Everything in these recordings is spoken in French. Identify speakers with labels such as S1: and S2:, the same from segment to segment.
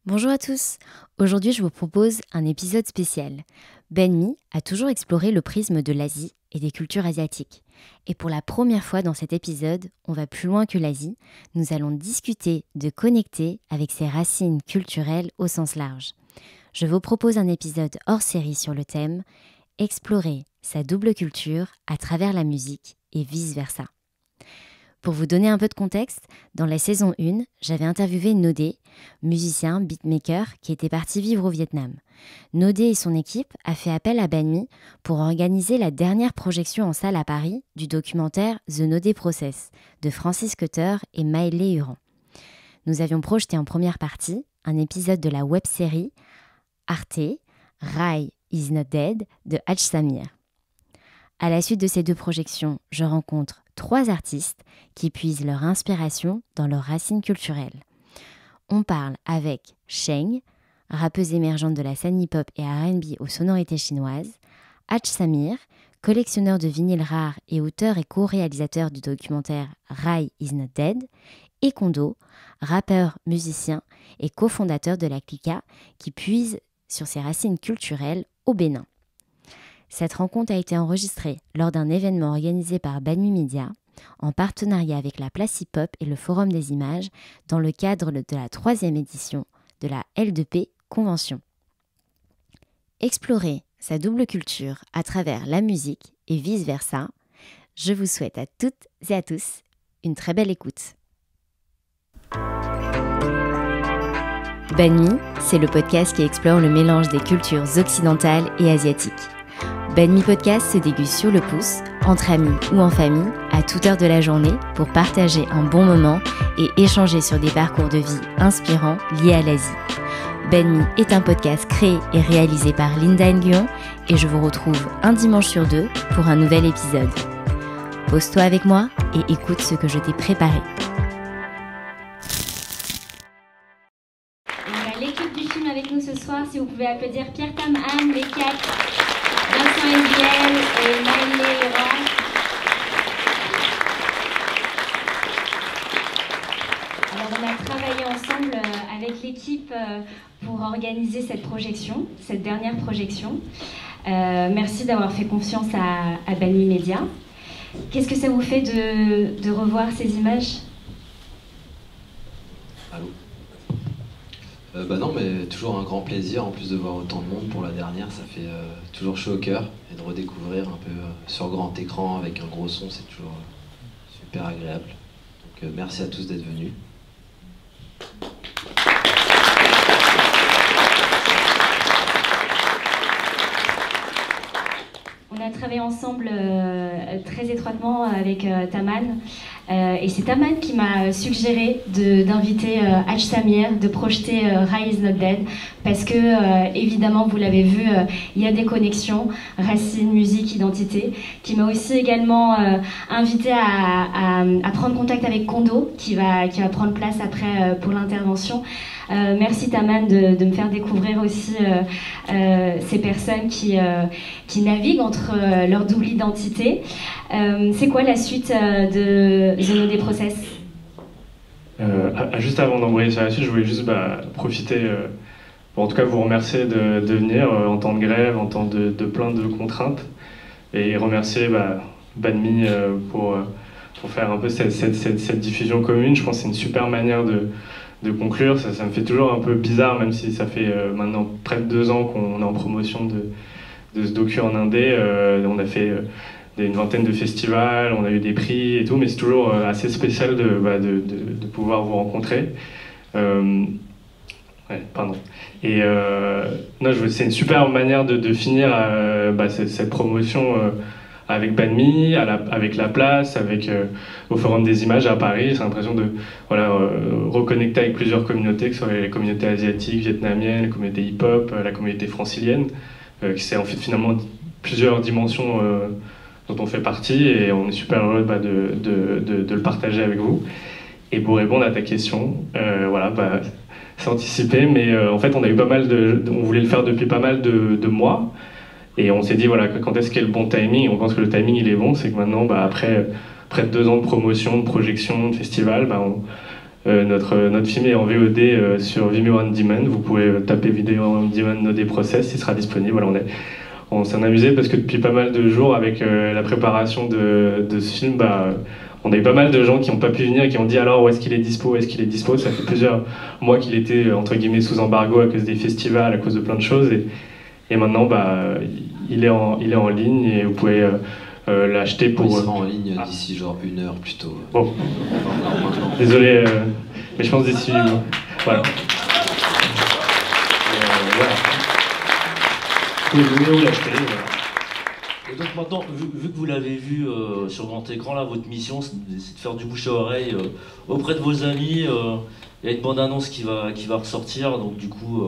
S1: Bonjour à tous, aujourd'hui je vous propose un épisode spécial. Ben Mee a toujours exploré le prisme de l'Asie et des cultures asiatiques. Et pour la première fois dans cet épisode, on va plus loin que l'Asie, nous allons discuter de connecter avec ses racines culturelles au sens large. Je vous propose un épisode hors série sur le thème « Explorer sa double culture à travers la musique et vice-versa ». Pour vous donner un peu de contexte, dans la saison 1, j'avais interviewé Nodé, musicien, beatmaker, qui était parti vivre au Vietnam. Nodé et son équipe a fait appel à Ben Mee pour organiser la dernière projection en salle à Paris du documentaire The Nodé Process de Francis Cutter et Maëlé Huron. Nous avions projeté en première partie un épisode de la web-série Arte, Rai is Not Dead de Hadj Samir. À la suite de ces deux projections, je rencontre 3 artistes qui puisent leur inspiration dans leurs racines culturelles. On parle avec Sheng, rappeuse émergente de la scène hip-hop et R&B aux sonorités chinoises, Hadj Samir, collectionneur de vinyles rares et auteur et co-réalisateur du documentaire Rai is Not Dead, et Kondo, rappeur, musicien et cofondateur de la Clica qui puise sur ses racines culturelles au Bénin. Cette rencontre a été enregistrée lors d'un événement organisé par Ben Mee Media, en partenariat avec la Place Hip Hop et le Forum des Images, dans le cadre de la 3e édition de la L2P Convention. Explorer sa double culture à travers la musique et vice-versa, je vous souhaite à toutes et à tous une très belle écoute. Ben Mee, c'est le podcast qui explore le mélange des cultures occidentales et asiatiques. Ben Mee Podcast se déguste sur le pouce, entre amis ou en famille, à toute heure de la journée, pour partager un bon moment et échanger sur des parcours de vie inspirants liés à l'Asie. Ben Mee est un podcast créé et réalisé par Linda Nguyen et je vous retrouve un dimanche sur 2 pour un nouvel épisode. Pose-toi avec moi et écoute ce que je t'ai préparé.
S2: On a l'équipe du film avec nous ce soir, si vous pouvez applaudir Pierre Tam, Anne, les 4. Vincent Eziel et Maëlé Huron. Alors on a travaillé ensemble avec l'équipe pour organiser cette projection, cette dernière projection. Merci d'avoir fait confiance à Ben Mee Media. Qu'est-ce que ça vous fait de revoir ces images ?
S3: Allô ? Non, mais toujours un grand plaisir, en plus de voir autant de monde pour la dernière, ça fait toujours chaud au cœur, et de redécouvrir un peu sur grand écran avec un gros son, c'est toujours super agréable. Donc merci à tous d'être venus.
S2: On a travaillé ensemble très étroitement avec Taman. Et c'est Taman qui m'a suggéré d'inviter Hadj Samir, de projeter Rai is Not Dead, parce que, évidemment, vous l'avez vu, il y a des connexions, racines, musique, identité, qui m'a aussi également invité à prendre contact avec Kondo, qui va prendre place après pour l'intervention. Merci Taman de me faire découvrir aussi ces personnes qui naviguent entre leur double identité. C'est quoi la suite de The Nodé Process ?
S4: Juste avant d'embrayer sur la suite, je voulais juste profiter, pour en tout cas vous remercier de venir en temps de grève, en temps de plein de contraintes, et remercier Ben Mee pour faire un peu cette diffusion commune. Je pense que c'est une super manière de conclure. Ça me fait toujours un peu bizarre, même si ça fait maintenant près de 2 ans qu'on est en promotion de ce docu en indé. On a fait une vingtaine de festivals, on a eu des prix et tout, mais c'est toujours assez spécial de pouvoir vous rencontrer. Et c'est une super manière de finir cette promotion avec Ben Mee, avec la place, au Forum des Images à Paris. J'ai l'impression de reconnecter avec plusieurs communautés, que ce soit les communautés asiatiques, vietnamiennes, les communautés hip-hop, la communauté francilienne, qui c'est en fait finalement plusieurs dimensions dont on fait partie, et on est super heureux de le partager avec vous. Et pour répondre à ta question, c'est anticipé, mais en fait on a eu on voulait le faire depuis pas mal de mois, et on s'est dit quand est-ce qu'est le bon timing. On pense que le timing il est bon, c'est que maintenant après près de 2 ans de promotion, de projection, de festival, notre film est en VOD sur Vimeo On Demand. Vous pouvez taper Vidéo On Demand No Day Process, il sera disponible. Voilà, on s'en est amusé parce que depuis pas mal de jours, avec la préparation de ce film, on a eu pas mal de gens qui n'ont pas pu venir et qui ont dit alors où est-ce qu'il est dispo, est-ce qu'il est dispo. Ça fait plusieurs mois qu'il était entre guillemets sous embargo à cause des festivals, à cause de plein de choses. Et maintenant, il est en ligne et vous pouvez l'acheter pour...
S3: Il sera en ligne d'ici genre 1 heure plutôt.
S4: Bon. Désolé, mais je pense d'ici... Voilà. Vous pouvez venir ou l'acheter. Voilà.
S5: Et donc maintenant, vu que vous l'avez vu sur grand écran, là, votre mission, c'est de faire du bouche à oreille auprès de vos amis. Il y a une bande-annonce qui va ressortir, donc du coup...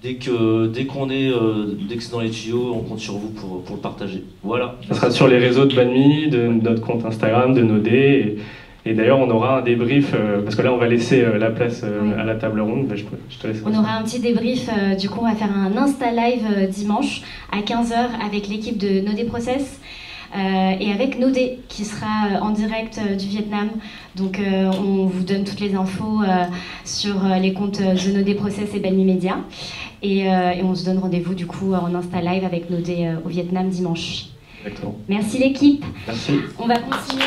S5: Dès que c'est dans les tuyaux, on compte sur vous pour le partager. Voilà.
S4: Ça sera sur les réseaux de Banmi, de notre compte Instagram, de No Day. Et d'ailleurs, on aura un débrief, parce que là, on va laisser la place à la table ronde. Je te laisse.
S2: On aura un petit débrief. Du coup, on va faire un Insta Live dimanche à 15h avec l'équipe de No Day Process. Et avec No Day qui sera en direct du Vietnam. Donc on vous donne toutes les infos sur les comptes de No Day Process et Banmi Media. Et on se donne rendez-vous du coup en Insta Live avec No Day au Vietnam dimanche.
S4: Exactement.
S2: Merci l'équipe.
S4: Merci.
S2: On va continuer.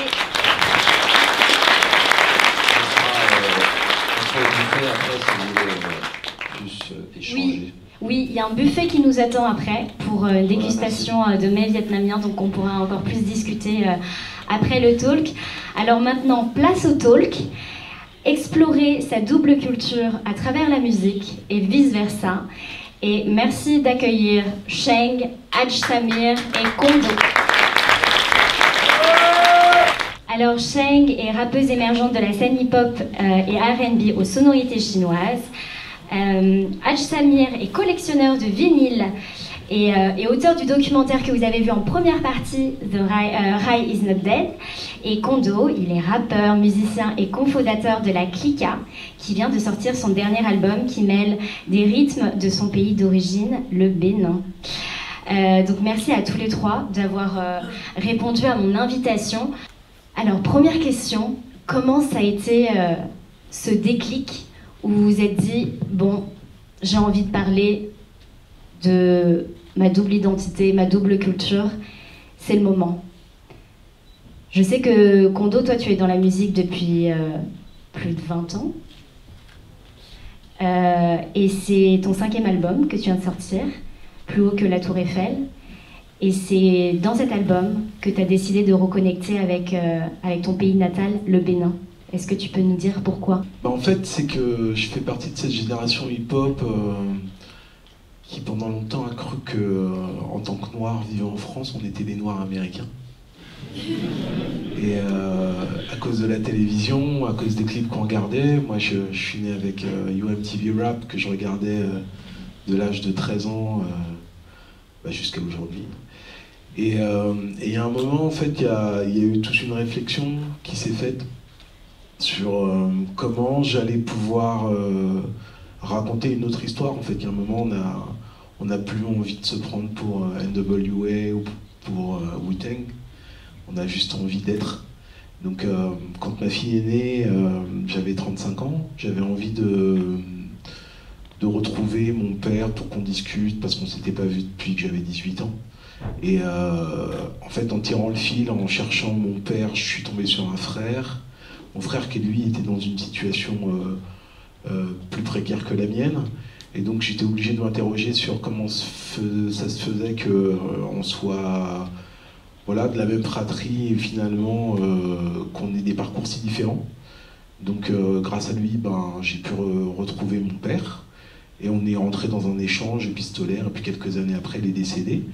S3: On sera au buffet après si vous voulez plus échanger.
S2: Oui, il y a un buffet qui nous attend après pour une dégustation de mets vietnamiens, donc on pourra encore plus discuter après le talk. Alors maintenant, place au talk. Explorer sa double culture à travers la musique et vice-versa. Et merci d'accueillir Sheng, Haj Samir et Kondo. Alors Sheng est rappeuse émergente de la scène hip-hop et R&B aux sonorités chinoises. Haj Samir est collectionneur de vinyles et auteur du documentaire que vous avez vu en première partie, The Rai is Not Dead. Et Kondo, il est rappeur, musicien et cofondateur de la Clica, qui vient de sortir son dernier album qui mêle des rythmes de son pays d'origine, le Bénin. Donc merci à tous les trois d'avoir répondu à mon invitation. Alors première question, comment ça a été ce déclic où vous vous êtes dit, bon, j'ai envie de parler de ma double identité, ma double culture, c'est le moment. Je sais que Kondo, toi tu es dans la musique depuis plus de 20 ans. Et c'est ton 5e album que tu viens de sortir, Plus haut que la Tour Eiffel. Et c'est dans cet album que tu as décidé de reconnecter avec ton pays natal, le Bénin. Est-ce que tu peux nous dire pourquoi ?
S6: En fait, c'est que je fais partie de cette génération hip-hop qui pendant longtemps a cru qu'en tant que Noirs vivant en France, on était des Noirs américains. Et à cause de la télévision, à cause des clips qu'on regardait, moi je suis né avec UMTV Rap que je regardais de l'âge de 13 ans jusqu'à aujourd'hui. Et il y a un moment, en fait, il y a eu toute une réflexion qui s'est faite sur comment j'allais pouvoir raconter une autre histoire. En fait, il y a un moment, on n'a plus envie de se prendre pour NWA ou pour Wu-Tang. On a juste envie d'être. Donc, quand ma fille est née, j'avais 35 ans. J'avais envie de retrouver mon père pour qu'on discute, parce qu'on ne s'était pas vu depuis que j'avais 18 ans. Et en fait, en tirant le fil, en cherchant mon père, je suis tombé sur un frère. Mon frère qui, lui, était dans une situation plus précaire que la mienne. Et donc, j'étais obligé de m'interroger sur comment ça se faisait qu'on soit de la même fratrie et finalement qu'on ait des parcours si différents. Donc, grâce à lui, j'ai pu retrouver mon père. Et on est rentré dans un échange épistolaire. Et puis, quelques années après, il est décédé.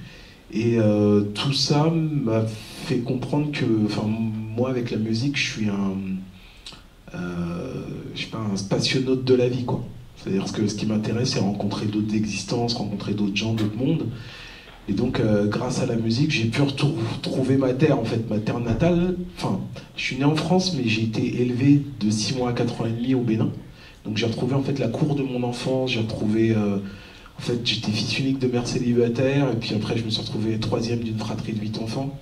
S6: Et tout ça m'a fait comprendre que, moi, avec la musique, je suis un spationaute de la vie, quoi. C'est-à-dire que ce qui m'intéresse, c'est rencontrer d'autres existences, rencontrer d'autres gens, d'autres mondes. Et donc, grâce à la musique, j'ai pu retrouver ma terre, en fait, ma terre natale. Enfin, je suis né en France, mais j'ai été élevé de 6 mois à 4 ans et demi au Bénin. Donc, j'ai retrouvé, en fait, la cour de mon enfance. J'ai retrouvé... en fait, j'étais fils unique de mère célibataire. Et puis après, je me suis retrouvé 3e d'une fratrie de 8 enfants.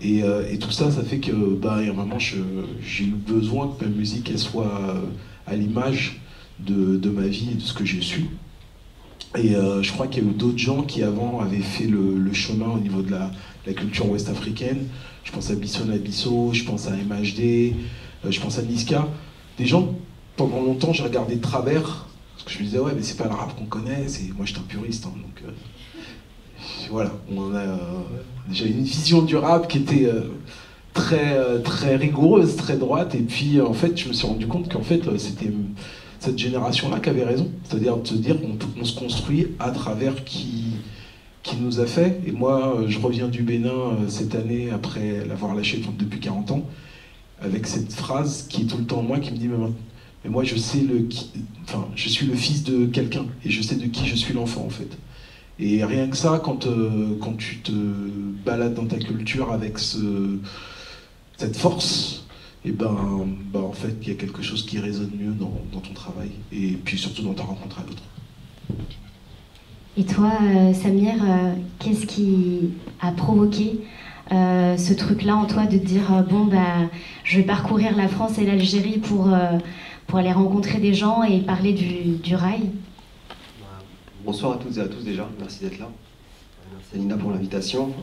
S6: Et tout ça, ça fait que, il y a un moment, j'ai eu besoin que ma musique, elle soit à l'image de ma vie et de ce que j'ai su. Et je crois qu'il y a eu d'autres gens qui avant avaient fait le chemin au niveau de la culture ouest-africaine. Je pense à Bisson Abisso, je pense à MHD, je pense à Niska. Des gens, pendant longtemps, j'ai regardé de travers, parce que je me disais, ouais, mais c'est pas le rap qu'on connaît, moi j'étais un puriste, hein, donc voilà, on a déjà une vision du rap qui était très rigoureuse, très droite, et puis en fait, je me suis rendu compte qu'en fait, c'était cette génération-là qui avait raison, c'est-à-dire de se dire qu'on se construit à travers qui nous a fait. Et moi, je reviens du Bénin cette année, après l'avoir lâché depuis 40 ans, avec cette phrase qui est tout le temps en moi, qui me dit mais moi je suis le fils de quelqu'un, et je sais de qui je suis l'enfant en fait. Et rien que ça, quand tu te balades dans ta culture avec cette force, et en fait, il y a quelque chose qui résonne mieux dans ton travail, et puis surtout dans ta rencontre à l'autre.
S2: Et toi, Samir, qu'est-ce qui a provoqué ce truc-là en toi de te dire je vais parcourir la France et l'Algérie pour aller rencontrer des gens et parler du rail?
S7: Bonsoir à toutes et à tous déjà, merci d'être là. Merci Alina pour l'invitation.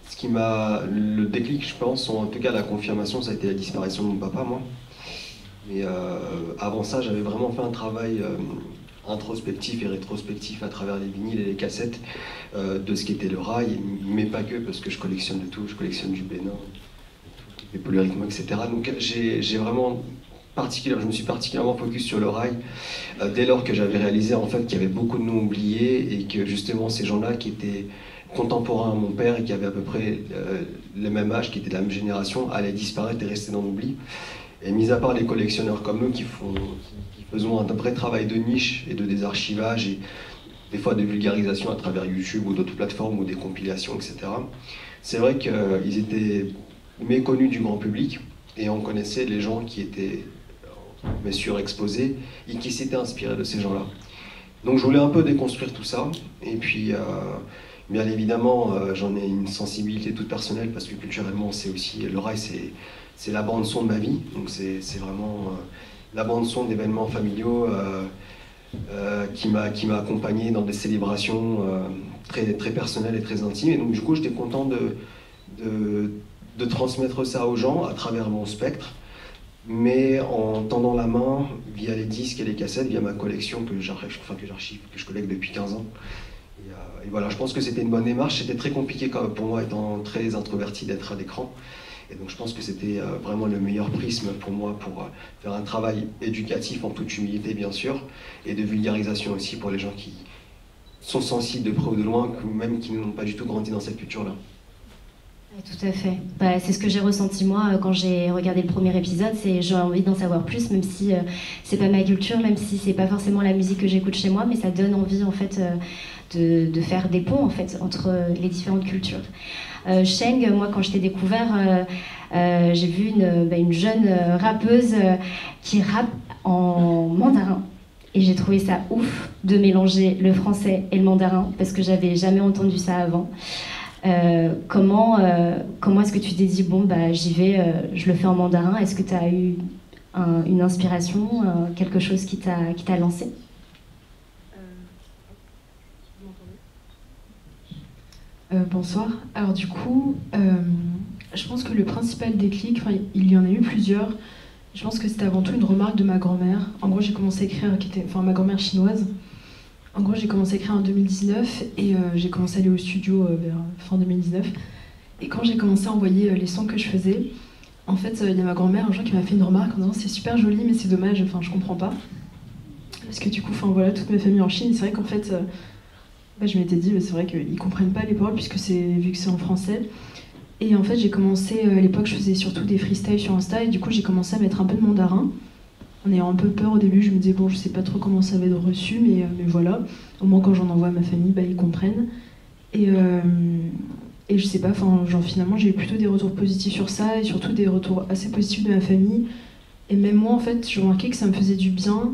S7: Ce qui m'a... Le déclic, je pense, ou en tout cas la confirmation, ça a été la disparition de mon papa, moi. Mais avant ça, j'avais vraiment fait un travail introspectif et rétrospectif à travers les vinyles et les cassettes de ce qu'était le rail, mais pas que, parce que je collectionne de tout, je collectionne du Bénin, des polyrythmes, etc. Donc j'ai vraiment... je me suis particulièrement focus sur le rail dès lors que j'avais réalisé en fait qu'il y avait beaucoup de noms oubliés et que justement ces gens-là qui étaient contemporains à mon père et qui avaient à peu près le même âge, qui étaient de la même génération, allaient disparaître et rester dans l'oubli. Et mis à part les collectionneurs comme nous qui faisons un vrai travail de niche et de désarchivage et des fois de vulgarisation à travers YouTube ou d'autres plateformes ou des compilations, etc. C'est vrai qu'ils étaient méconnus du grand public et on connaissait les gens qui étaient surexposés et qui s'étaient inspirés de ces gens-là. Donc je voulais un peu déconstruire tout ça, et puis bien évidemment j'en ai une sensibilité toute personnelle parce que culturellement c'est aussi, le rail c'est la bande son de ma vie, donc c'est vraiment la bande son d'événements familiaux qui m'a accompagné dans des célébrations très personnelles et très intimes, et donc du coup j'étais content de transmettre ça aux gens à travers mon spectre, mais en tendant la main via les disques et les cassettes, via ma collection que je collecte depuis 15 ans. Et voilà, je pense que c'était une bonne démarche. C'était très compliqué pour moi, étant très introverti, d'être à l'écran. Et donc je pense que c'était vraiment le meilleur prisme pour moi pour faire un travail éducatif en toute humilité, bien sûr, et de vulgarisation aussi pour les gens qui sont sensibles de près ou de loin, ou même qui n'ont pas du tout grandi dans cette culture-là.
S2: Tout à fait. C'est ce que j'ai ressenti moi quand j'ai regardé le premier épisode, c'est j'ai envie d'en savoir plus, même si c'est pas ma culture, même si c'est pas forcément la musique que j'écoute chez moi, mais ça donne envie en fait de faire des ponts en fait entre les différentes cultures. Sheng, moi quand je t'ai découvert, j'ai vu une jeune rappeuse qui rappe en mandarin. Et j'ai trouvé ça ouf de mélanger le français et le mandarin, parce que j'avais jamais entendu ça avant. Comment est-ce que tu t'es dit, j'y vais, je le fais en mandarin? Est-ce que tu as eu une inspiration, quelque chose qui t'a lancé?
S8: Bonsoir. Alors du coup, je pense que le principal déclic, il y en a eu plusieurs. Je pense que c'était avant tout une remarque de ma grand-mère. En gros, j'ai commencé à écrire, ma grand-mère chinoise. En gros, j'ai commencé à écrire en 2019 et j'ai commencé à aller au studio vers fin 2019. Et quand j'ai commencé à envoyer les sons que je faisais, en fait, il y a ma grand-mère un jour qui m'a fait une remarque en disant c'est super joli, mais c'est dommage, je comprends pas. Parce que du coup, voilà, toute ma famille en Chine, c'est vrai qu'en fait, je m'étais dit, c'est vrai qu'ils comprennent pas les paroles puisque vu que c'est en français. Et en fait, j'ai commencé, à l'époque, je faisais surtout des freestyles sur Insta, et du coup, j'ai commencé à mettre un peu de mandarin. En ayant un peu peur au début, je me disais, je sais pas trop comment ça va être reçu, mais voilà. Au moins, quand j'en envoie à ma famille, ils comprennent. Et je sais pas, finalement, j'ai eu plutôt des retours positifs sur ça, et surtout des retours assez positifs de ma famille. Et même moi, en fait, j'ai remarqué que ça me faisait du bien,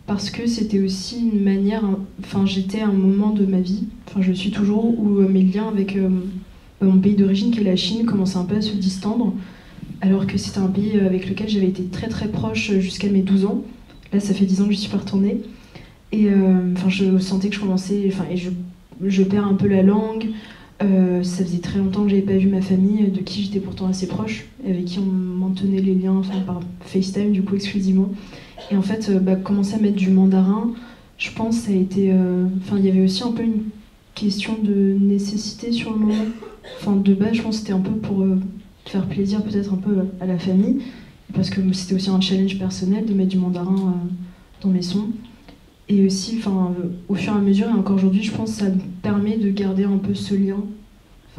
S8: parce que c'était aussi une manière... j'étais à un moment de ma vie, je suis toujours, où mes liens avec mon pays d'origine, qui est la Chine, commençait un peu à se distendre, alors que c'était un pays avec lequel j'avais été très très proche jusqu'à mes 12 ans. Là, ça fait 10 ans que je suis pas retournée. Et je sentais que je commençais... Et je perds un peu la langue. Ça faisait très longtemps que j'avais pas vu ma famille, de qui j'étais pourtant assez proche, et avec qui on maintenait les liens par FaceTime, du coup, exclusivement. Et en fait, commencer à mettre du mandarin, je pense ça a été... il y avait aussi un peu une question de nécessité sur le moment. De base, je pense que c'était un peu pour faire plaisir peut-être un peu à la famille, parce que c'était aussi un challenge personnel de mettre du mandarin dans mes sons. Et aussi, au fur et à mesure, et encore aujourd'hui, je pense que ça me permet de garder un peu ce lien,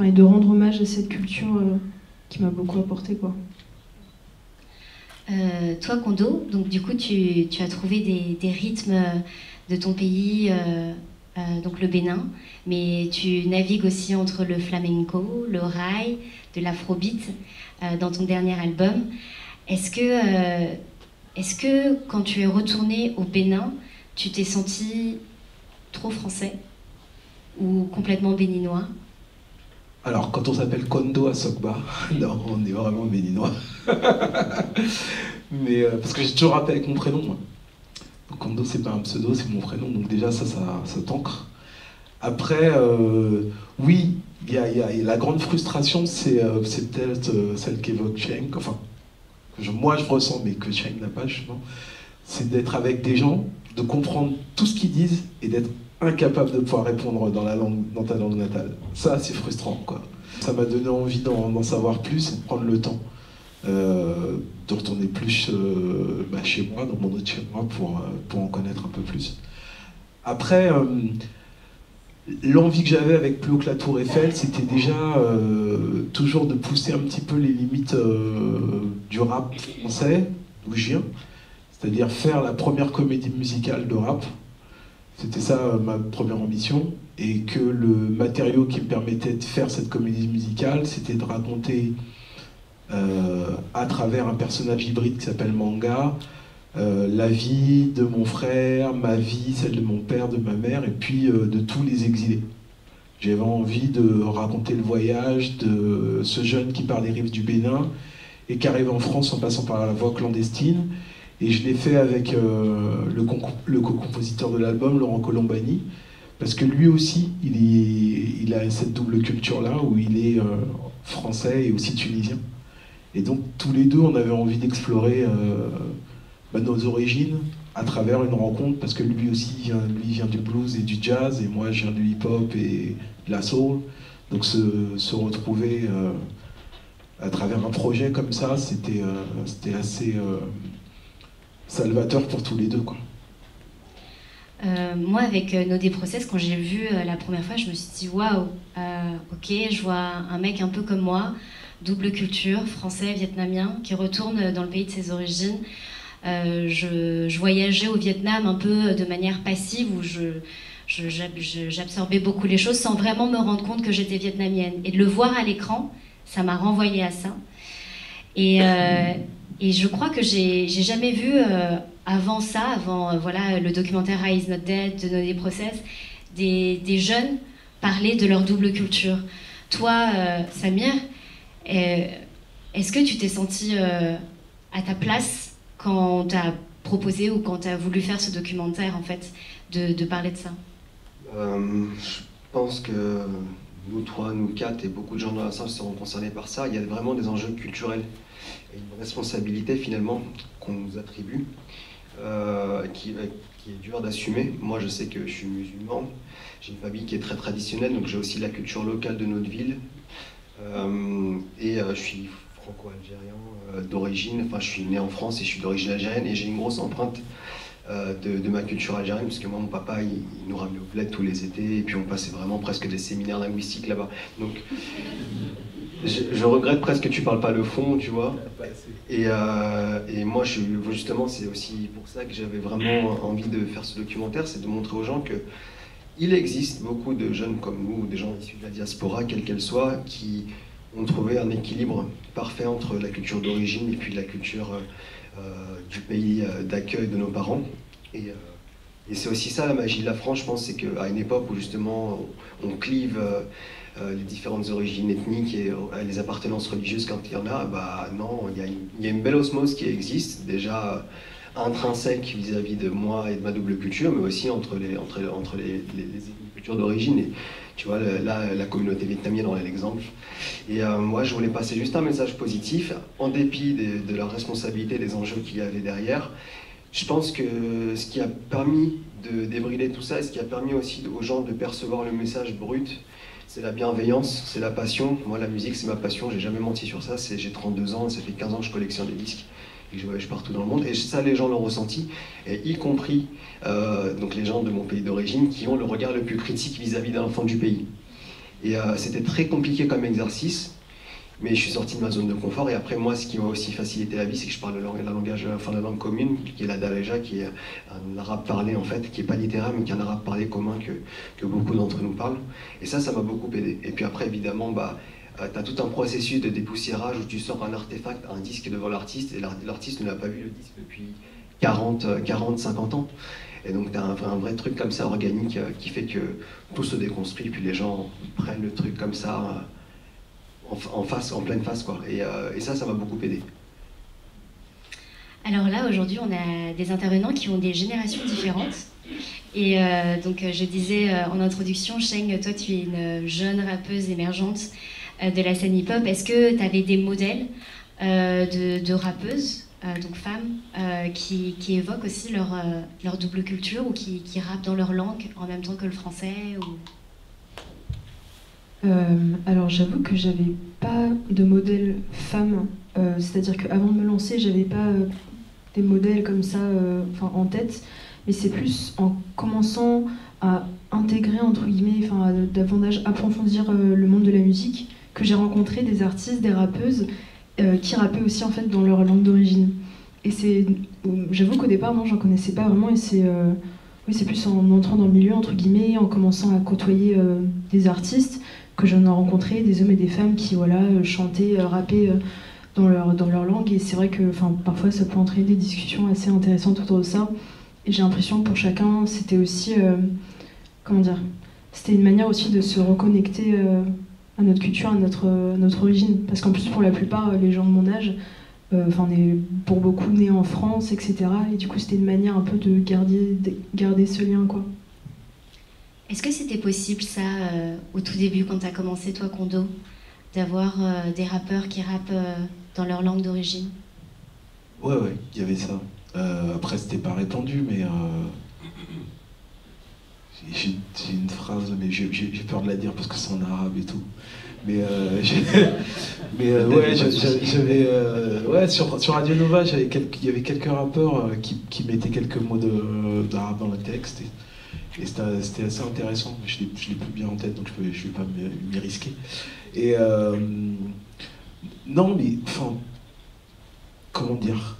S8: et de rendre hommage à cette culture qui m'a beaucoup apporté, quoi.
S1: Toi, Kondo, donc du coup, tu as trouvé des rythmes de ton pays, donc le Bénin, mais tu navigues aussi entre le flamenco, le raï, de l'afrobeat dans ton dernier album. Est-ce que quand tu es retourné au Bénin, tu t'es senti trop français ou complètement béninois?
S6: Alors, quand on s'appelle Kondo à Sokba, non, on est vraiment béninois. Mais parce que j'ai toujours rappelé avec mon prénom, moi. Donc, Kondo, c'est pas un pseudo, c'est mon prénom, donc déjà ça t'ancre. Après, oui, il y a la grande frustration, c'est peut-être celle qu'évoque Cheng, moi je ressens, mais que Cheng n'a pas, justement, c'est d'être avec des gens, de comprendre tout ce qu'ils disent et d'être incapable de pouvoir répondre dans ta langue natale. Ça, c'est frustrant, quoi. Ça m'a donné envie d'en savoir plus et de prendre le temps de retourner plus chez moi, dans mon autre chez moi, pour en connaître un peu plus. Après, l'envie que j'avais avec Plus haut que la Tour Eiffel, c'était déjà toujours de pousser un petit peu les limites du rap français, d'où je viens. C'est-à-dire faire la première comédie musicale de rap. C'était ça ma première ambition. Et que le matériau qui me permettait de faire cette comédie musicale, c'était de raconter à travers un personnage hybride qui s'appelle Manga, la vie de mon frère, ma vie, celle de mon père, de ma mère, et puis de tous les exilés. J'avais envie de raconter le voyage de ce jeune qui part des rives du Bénin et qui arrive en France en passant par la voie clandestine. Et je l'ai fait avec le co-compositeur de l'album, Laurent Colombani, parce que lui aussi, il a cette double culture-là, où il est français et aussi tunisien. Et donc, tous les deux, on avait envie d'explorer nos origines à travers une rencontre, parce que lui aussi, lui vient du blues et du jazz, et moi, je viens du hip-hop et de la soul. Donc, se retrouver à travers un projet comme ça, c'était assez... salvateur pour tous les deux, quoi.
S1: Moi, avec No Day Process, quand j'ai vu la première fois, je me suis dit waouh, ok, je vois un mec un peu comme moi, double culture, français, vietnamien, qui retourne dans le pays de ses origines. Je voyageais au Vietnam un peu de manière passive, où j'absorbais beaucoup les choses sans vraiment me rendre compte que j'étais vietnamienne. Et de le voir à l'écran, ça m'a renvoyé à ça. Et je crois que j'ai jamais vu avant le documentaire Rai is Not Dead de No Day Process, des jeunes parler de leur double culture. Toi, Samir, est-ce que tu t'es senti à ta place quand t'as proposé ou quand t'as voulu faire ce documentaire, en fait, de parler de ça?
S7: Je pense que nous trois, nous quatre et beaucoup de gens dans la salle seront concernés par ça. Il y a vraiment des enjeux culturels et une responsabilité finalement qu'on nous attribue, qui est dur d'assumer. Moi, je sais que je suis musulman, j'ai une famille qui est très traditionnelle, donc j'ai aussi la culture locale de notre ville, et je suis franco-algérien d'origine. Enfin, je suis né en France et je suis d'origine algérienne, et j'ai une grosse empreinte de ma culture algérienne, parce que moi, mon papa, il nous ramenait au bled tous les étés, et puis on passait vraiment presque des séminaires linguistiques là-bas. Donc, je regrette presque que tu parles pas le fond, tu vois. Et moi, justement, c'est aussi pour ça que j'avais vraiment envie de faire ce documentaire, c'est de montrer aux gens que il existe beaucoup de jeunes comme nous, des gens issus de la diaspora, quelle qu'elle soit, qui ont trouvé un équilibre parfait entre la culture d'origine et puis la culture du pays d'accueil de nos parents. Et Et c'est aussi ça la magie de la France, je pense, c'est qu'à une époque où justement on clive les différentes origines ethniques et les appartenances religieuses quand il y en a, bah non, il y a une belle osmose qui existe, déjà intrinsèque vis-à-vis de moi et de ma double culture, mais aussi entre les cultures d'origine. Et tu vois, là, la communauté vietnamienne en est l'exemple. Et moi, je voulais passer juste un message positif, en dépit de la responsabilité des enjeux qu'il y avait derrière. Je pense que ce qui a permis de débriller tout ça, et ce qui a permis aussi aux gens de percevoir le message brut, c'est la bienveillance, c'est la passion. Moi, la musique, c'est ma passion, j'ai jamais menti sur ça. J'ai 32 ans, ça fait 15 ans que je collectionne des disques et que je voyage partout dans le monde. Et ça, les gens l'ont ressenti, et y compris donc les gens de mon pays d'origine qui ont le regard le plus critique vis-à-vis d'un enfant du pays. Et c'était très compliqué comme exercice. Mais je suis sorti de ma zone de confort, et après moi ce qui m'a aussi facilité la vie, c'est que je parle la langue commune, qui est la Darija, qui est un arabe parlé en fait, qui n'est pas littéraire mais qui est un arabe parlé commun que beaucoup d'entre nous parlent. Et ça m'a beaucoup aidé. Et puis après évidemment, tu as tout un processus de dépoussiérage où tu sors un artefact, un disque devant l'artiste, et l'artiste ne l'a pas vu le disque depuis 50 ans. Et donc tu as un vrai truc comme ça organique qui fait que tout se déconstruit, puis les gens prennent le truc comme ça. En pleine face, quoi. Et ça m'a beaucoup aidé.
S2: Alors là, aujourd'hui, on a des intervenants qui ont des générations différentes. Et donc, je disais en introduction, Sheng, toi, tu es une jeune rappeuse émergente de la scène hip-hop. Est-ce que tu avais des modèles de rappeuses, donc femmes, qui évoquent aussi leur double culture, ou qui rappent dans leur langue en même temps que le français ou...
S8: Alors j'avoue que j'avais pas de modèle femme, c'est-à-dire qu'avant de me lancer, j'avais pas des modèles comme ça en tête, mais c'est plus en commençant à intégrer, entre guillemets, à davantage approfondir le monde de la musique, que j'ai rencontré des artistes, des rappeuses qui rappaient aussi en fait dans leur langue d'origine. Et j'avoue qu'au départ, non, j'en connaissais pas vraiment, et c'est plus en entrant dans le milieu, entre guillemets, en commençant à côtoyer des artistes, que j'en ai rencontré, des hommes et des femmes qui chantaient, rappaient dans leur langue. Et c'est vrai que parfois ça peut entraîner des discussions assez intéressantes autour de ça. Et j'ai l'impression que pour chacun, c'était aussi, c'était une manière aussi de se reconnecter à notre culture, à notre origine. Parce qu'en plus, pour la plupart, les gens de mon âge, on est pour beaucoup nés en France, etc. Et du coup, c'était une manière un peu de garder ce lien, quoi.
S2: Est-ce que c'était possible, ça, au tout début, quand tu as commencé, toi, Kondo, d'avoir des rappeurs qui rappent dans leur langue d'origine?
S6: Ouais, il y avait ça. Après, c'était pas répandu, mais j'ai une phrase, mais j'ai peur de la dire parce que c'est en arabe et tout. Mais sur Radio Nova, il y avait quelques rappeurs qui mettaient quelques mots d'arabe dans le texte. Et c'était assez intéressant, mais je l'ai plus bien en tête, donc je vais pas m'y risquer. Et non, mais comment dire,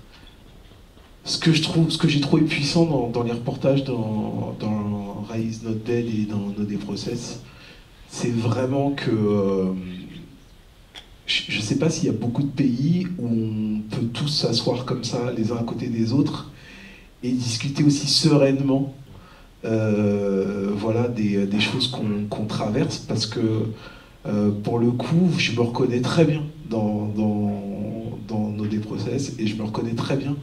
S6: ce que j'ai trouvé puissant dans les reportages, dans Rise Not Dead et dans No Day Process, c'est vraiment que je sais pas s'il y a beaucoup de pays où on peut tous s'asseoir comme ça, les uns à côté des autres, et discuter aussi sereinement. Des choses qu'on traverse, parce que pour le coup je me reconnais très bien dans No Day Process, et je me reconnais très bien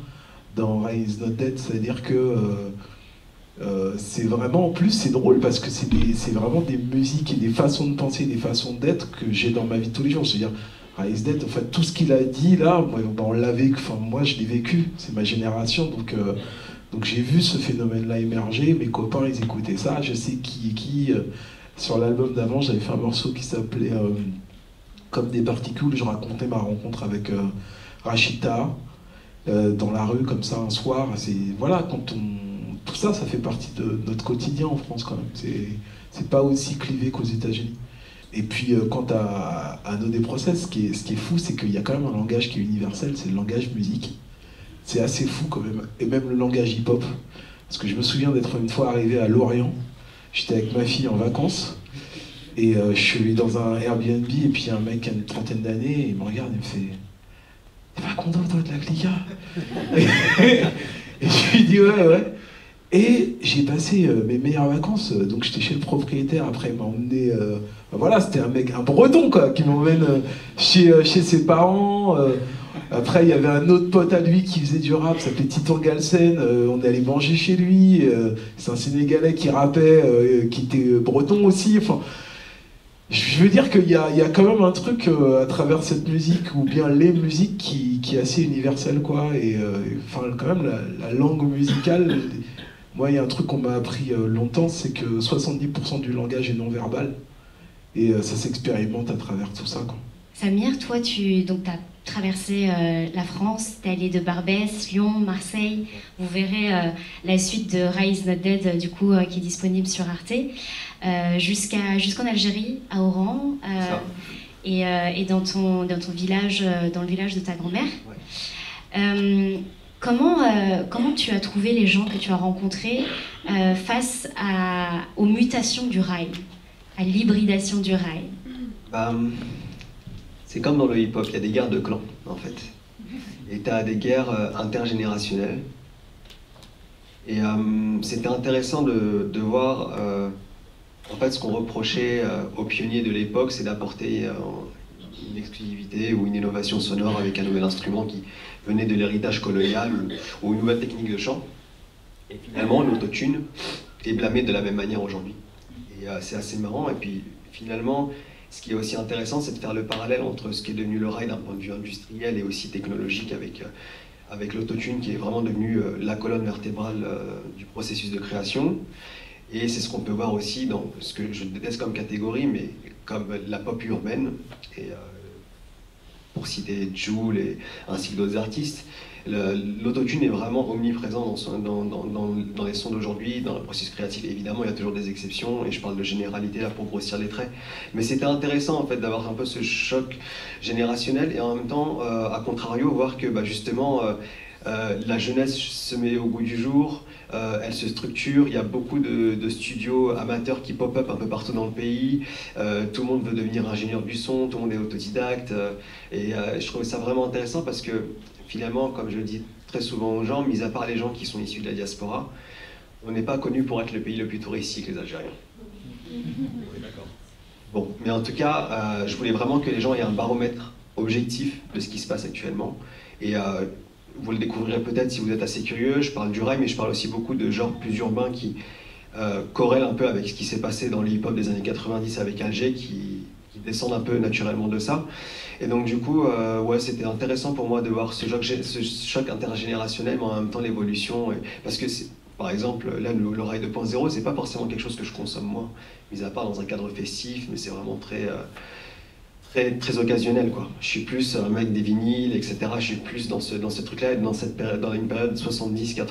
S6: dans Rise Not Dead, c'est-à-dire que c'est vraiment, en plus c'est drôle parce que c'est vraiment des musiques et des façons de penser, des façons d'être que j'ai dans ma vie de tous les jours. C'est-à-dire Rise Dead, en fait tout ce qu'il a dit là, on l'a vécu, moi je l'ai vécu, c'est ma génération, donc j'ai vu ce phénomène-là émerger, mes copains ils écoutaient ça, je sais qui. Sur l'album d'avant, j'avais fait un morceau qui s'appelait Comme des particules, je racontais ma rencontre avec Rachita dans la rue comme ça un soir. Tout ça fait partie de notre quotidien en France quand même. C'est pas aussi clivé qu'aux États-Unis. Et puis quant à No Day Process, ce qui est fou, c'est qu'il y a quand même un langage qui est universel, c'est le langage musique. C'est assez fou quand même, et même le langage hip-hop. Parce que je me souviens d'être une fois arrivé à Lorient, j'étais avec ma fille en vacances, et je suis dans un Airbnb, et puis il y a un mec qui a une trentaine d'années, et il me regarde et me fait « T'es pas content toi de la clica ?» Et je lui dis « Ouais. » Et j'ai passé mes meilleures vacances, donc j'étais chez le propriétaire, après il m'a emmené, voilà, c'était un breton quoi, qui m'emmène chez ses parents. Après il y avait un autre pote à lui qui faisait du rap, s'appelait Titan Galsen, on est allé manger chez lui, c'est un Sénégalais qui rappait, qui était breton aussi, enfin... Je veux dire qu'il y a quand même un truc à travers cette musique, ou bien les musiques, qui est assez universel, quoi. Et enfin, quand même, la langue musicale, moi, il y a un truc qu'on m'a appris longtemps, c'est que 70% du langage est non-verbal. Et ça s'expérimente à travers tout ça, quoi.
S2: Samir, toi, tu as traversé la France, tu es allé de Barbès, Lyon, Marseille. Vous verrez la suite de Rise Not Dead, du coup, qui est disponible sur Arte, jusqu'en Algérie, à Oran, et dans ton village, dans le village de ta grand-mère. Ouais. Comment tu as trouvé les gens que tu as rencontrés face aux mutations du rail, à l'hybridation du rail?
S7: C'est comme dans le hip-hop, il y a des guerres de clans, en fait. Et tu as des guerres intergénérationnelles. Et c'était intéressant de voir, en fait, ce qu'on reprochait aux pionniers de l'époque, c'est d'apporter une exclusivité ou une innovation sonore avec un nouvel instrument qui venait de l'héritage colonial ou une nouvelle technique de chant. Et finalement, l'autotune est blâmée de la même manière aujourd'hui. Et c'est assez marrant. Et puis, finalement... Ce qui est aussi intéressant, c'est de faire le parallèle entre ce qui est devenu le rail d'un point de vue industriel et aussi technologique avec l'autotune qui est vraiment devenu la colonne vertébrale du processus de création. Et c'est ce qu'on peut voir aussi dans ce que je déteste comme catégorie, mais comme la pop urbaine. Et pour citer Jul ainsi que d'autres artistes, l'autotune est vraiment omniprésent dans les sons d'aujourd'hui, dans le processus créatif. Évidemment, il y a toujours des exceptions, et je parle de généralité là pour grossir les traits. Mais c'était intéressant en fait d'avoir un peu ce choc générationnel, et en même temps, à contrario, voir que justement la jeunesse se met au goût du jour, elle se structure, il y a beaucoup de studios amateurs qui pop-up un peu partout dans le pays, tout le monde veut devenir ingénieur du son, tout le monde est autodidacte, et je trouvais ça vraiment intéressant parce que finalement, comme je le dis très souvent aux gens, mis à part les gens qui sont issus de la diaspora, on n'est pas connu pour être le pays le plus touristique, les Algériens. Bon, mais en tout cas, je voulais vraiment que les gens aient un baromètre objectif de ce qui se passe actuellement. Et vous le découvrirez peut-être si vous êtes assez curieux. Je parle du rail, mais je parle aussi beaucoup de genres plus urbains qui corrèlent un peu avec ce qui s'est passé dans le hip-hop des années 90 avec Alger, qui descendent un peu naturellement de ça. Et donc du coup, ouais, c'était intéressant pour moi de voir ce choc intergénérationnel, mais en même temps l'évolution. Parce que, par exemple, là, le rail 2.0, c'est pas forcément quelque chose que je consomme moi, mis à part dans un cadre festif, mais c'est vraiment très occasionnel, quoi. Je suis plus un mec des vinyles, etc. Je suis plus dans ce truc-là, dans une période 70-80.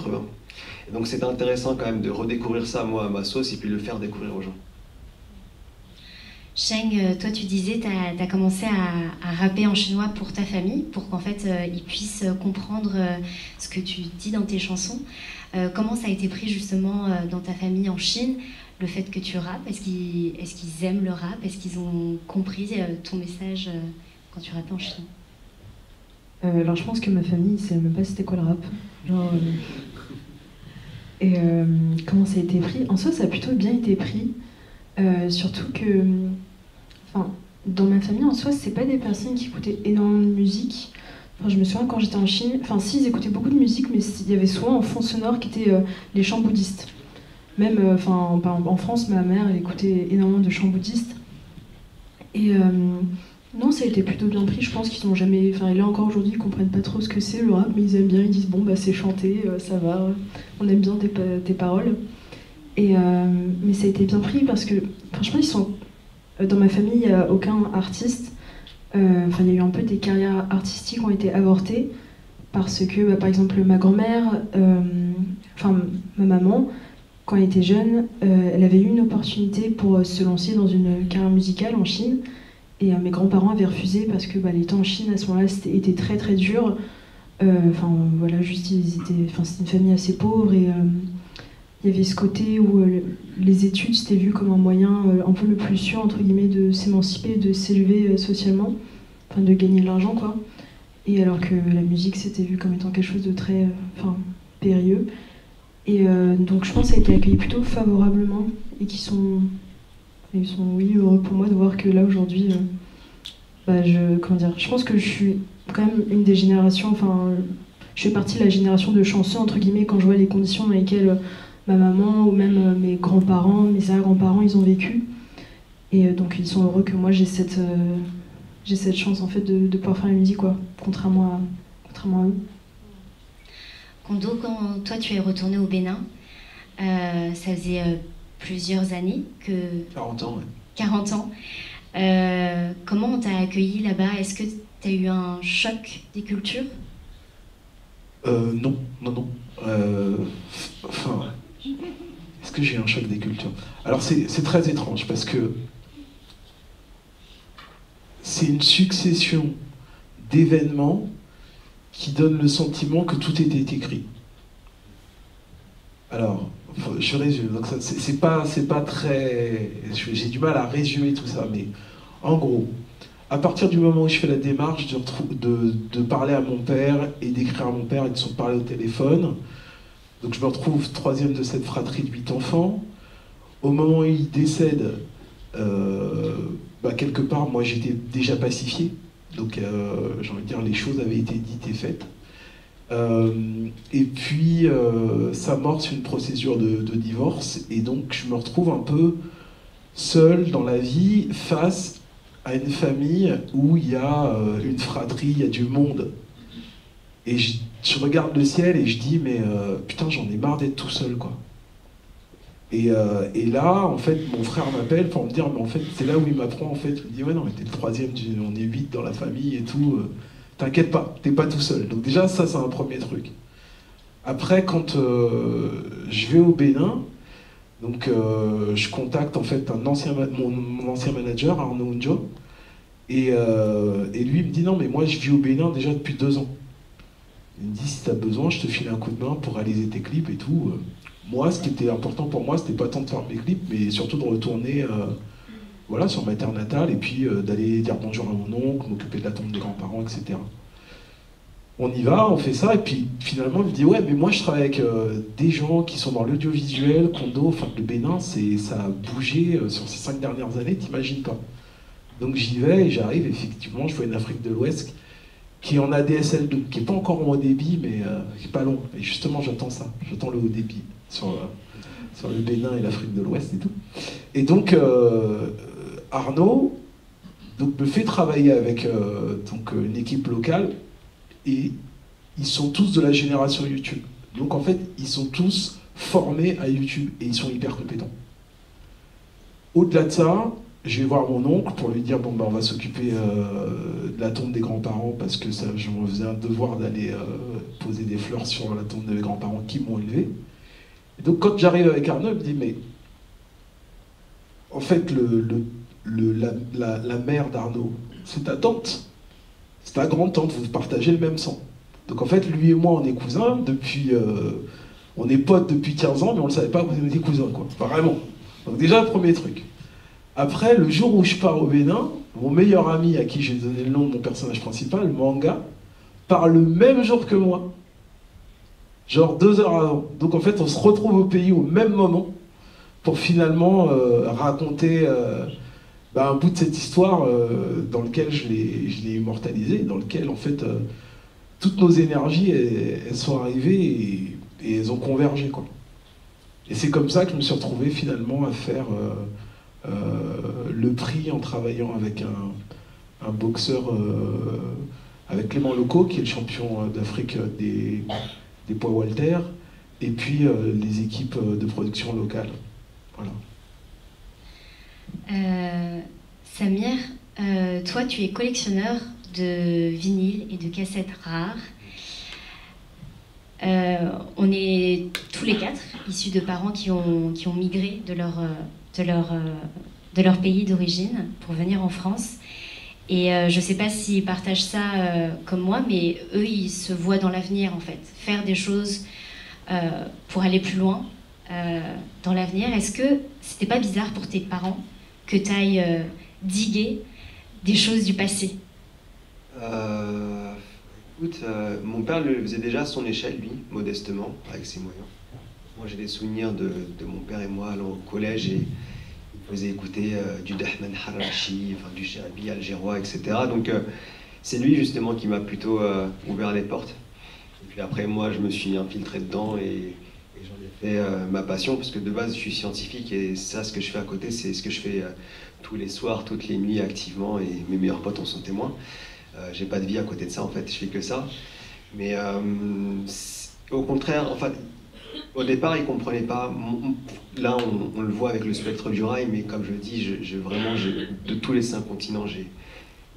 S7: Et donc c'était intéressant quand même de redécouvrir ça, moi, à ma sauce, et puis le faire découvrir aux gens.
S2: Sheng, toi tu disais, tu as commencé à rapper en chinois pour ta famille, pour qu'en fait ils puissent comprendre ce que tu dis dans tes chansons. Comment ça a été pris justement dans ta famille en Chine, le fait que tu rappes? Est-ce qu'ils aiment le rap? Est-ce qu'ils ont compris ton message quand tu rappais en chinois?
S8: Alors je pense que ma famille ne savait même pas c'était quoi le rap. Genre, et comment ça a été pris? En soi, ça a plutôt bien été pris. Surtout que, dans ma famille, en soi, c'est pas des personnes qui écoutaient énormément de musique. Je me souviens quand j'étais en Chine, si, ils écoutaient beaucoup de musique, mais il y avait souvent en fond sonore qui étaient les chants bouddhistes. Même, en France, ma mère, elle écoutait énormément de chants bouddhistes. Et non, ça a été plutôt bien pris. Je pense qu'ils n'ont jamais, et là encore aujourd'hui, ils comprennent pas trop ce que c'est le rap, mais ils aiment bien. Ils disent bon, c'est chanté, ça va. On aime bien tes paroles. Mais ça a été bien pris parce que, franchement, dans ma famille, il n'y a aucun artiste. Il y a eu un peu des carrières artistiques qui ont été avortées parce que, par exemple, ma grand-mère, ma maman, quand elle était jeune, elle avait eu une opportunité pour se lancer dans une carrière musicale en Chine. Et mes grands-parents avaient refusé parce que les temps en Chine, à ce moment-là, était très très dur. C'était une famille assez pauvre et... il y avait ce côté où les études c'était vu comme un moyen un peu le plus sûr entre guillemets de s'émanciper, de s'élever socialement, de gagner de l'argent quoi. Et alors que la musique c'était vu comme étant quelque chose de très périlleux. Et donc je pense que ça a été accueilli plutôt favorablement et ils sont oui, heureux pour moi de voir que là aujourd'hui, je pense que je suis quand même une des générations, enfin je fais partie de la génération de chanceux entre guillemets quand je vois les conditions dans lesquelles ma maman ou même mes grands-parents, mes arrière-grands-parents, ils ont vécu. Et donc ils sont heureux que moi j'ai cette chance en fait de pouvoir faire la musique, quoi, contrairement à eux.
S1: Kondo, quand toi tu es retourné au Bénin, ça faisait plusieurs années que...
S6: 40 ans, ouais.
S1: 40 ans. Comment on t'a accueilli là-bas? Est-ce que tu as eu un choc des cultures?
S6: Non. Enfin, est-ce que j'ai eu un choc des cultures? Alors c'est très étrange parce que c'est une succession d'événements qui donnent le sentiment que tout était écrit. Alors, je résume. Donc c'est pas très... J'ai du mal à résumer tout ça, mais en gros, à partir du moment où je fais la démarche de parler à mon père et d'écrire à mon père et de se parler au téléphone, donc je me retrouve 3e de cette fratrie de 8 enfants. Au moment où il décède, quelque part, moi j'étais déjà pacifié. Donc j'ai envie de dire, les choses avaient été dites et faites. Et puis s'amorce une procédure de divorce, et donc je me retrouve un peu seul dans la vie face à une famille où il y a une fratrie, il y a du monde. Et je regarde le ciel et je dis, mais putain, j'en ai marre d'être tout seul, quoi. Et là, en fait, mon frère m'appelle pour me dire, mais en fait, c'est là où il m'apprend, en fait. Il me dit, ouais, non, mais t'es le 3e, on est 8 dans la famille et tout. T'inquiète pas, t'es pas tout seul. Donc déjà, ça, c'est un premier truc. Après, quand je vais au Bénin, donc je contacte en fait mon ancien manager, Arnaud Unjo, et lui il me dit, non, mais moi, je vis au Bénin déjà depuis 2 ans. Il me dit, si t'as besoin, je te file un coup de main pour réaliser tes clips et tout. Moi, ce qui était important pour moi, c'était pas tant de faire mes clips, mais surtout de retourner sur ma terre natale, et puis d'aller dire bonjour à mon oncle, m'occuper de la tombe des grands-parents, etc. On y va, on fait ça, et puis finalement, il me dit, ouais, mais moi je travaille avec des gens qui sont dans l'audiovisuel, Kondo, enfin le Bénin, ça a bougé sur ces 5 dernières années, t'imagines pas. Donc j'y vais, et j'arrive, effectivement, je vois une Afrique de l'Ouest qui est en ADSL2, qui n'est pas encore en haut débit, mais qui n'est pas long. Et justement, j'attends ça, j'attends le haut débit sur le Bénin et l'Afrique de l'Ouest et tout. Et donc, Arnaud me fait travailler avec une équipe locale, et ils sont tous de la génération YouTube. Donc en fait, ils sont tous formés à YouTube, et ils sont hyper compétents. Au-delà de ça, je vais voir mon oncle pour lui dire, on va s'occuper de la tombe des grands-parents, parce que ça, je me faisais un devoir d'aller poser des fleurs sur la tombe des grands-parents qui m'ont élevé. Et donc quand j'arrive avec Arnaud, il me dit, mais en fait, la mère d'Arnaud, c'est ta tante, c'est ta grande-tante, vous partagez le même sang. Donc en fait, lui et moi, on est cousins depuis... on est potes depuis 15 ans, mais on ne le savait pas que vous étiez cousins, quoi. Enfin, vraiment. Donc déjà, le premier truc. Après, le jour où je pars au Bénin, mon meilleur ami, à qui j'ai donné le nom de mon personnage principal, Manga, part le même jour que moi. Genre 2 heures avant. Donc en fait, on se retrouve au pays au même moment pour finalement raconter un bout de cette histoire dans lequel je l'ai immortalisé, dans lequel en fait toutes nos énergies elles sont arrivées et elles ont convergé, quoi. Et c'est comme ça que je me suis retrouvé finalement à faire le prix en travaillant avec un boxeur, avec Clément Loco, qui est le champion d'Afrique des poids welter, et puis les équipes de production locales. Voilà.
S1: Samir, toi tu es collectionneur de vinyles et de cassettes rares. On est tous les 4 issus de parents qui ont migré de leur pays d'origine pour venir en France. Et je ne sais pas s'ils partagent ça comme moi, mais eux, ils se voient dans l'avenir, en fait. Faire des choses pour aller plus loin dans l'avenir. Est-ce que c'était pas bizarre pour tes parents que tu ailles diguer des choses du passé?
S7: Écoute, mon père le faisait déjà à son échelle, lui, modestement, avec ses moyens. moi j'ai des souvenirs de mon père et moi allant au collège et il me faisait écouter du Dahman Harachi, enfin, du Shaabi algérois, etc. Donc c'est lui justement qui m'a plutôt ouvert les portes. Et puis après moi je me suis infiltré dedans et j'en ai fait ma passion, parce que de base je suis scientifique et ça, ce que je fais à côté, c'est ce que je fais tous les soirs, toutes les nuits activement, et mes meilleurs potes en sont témoins. J'ai pas de vie à côté de ça en fait, je fais que ça. Mais au contraire, en fait, au départ ils comprenaient pas. Là on le voit avec le spectre du rail, mais comme je le dis, vraiment, de tous les 5 continents, j'ai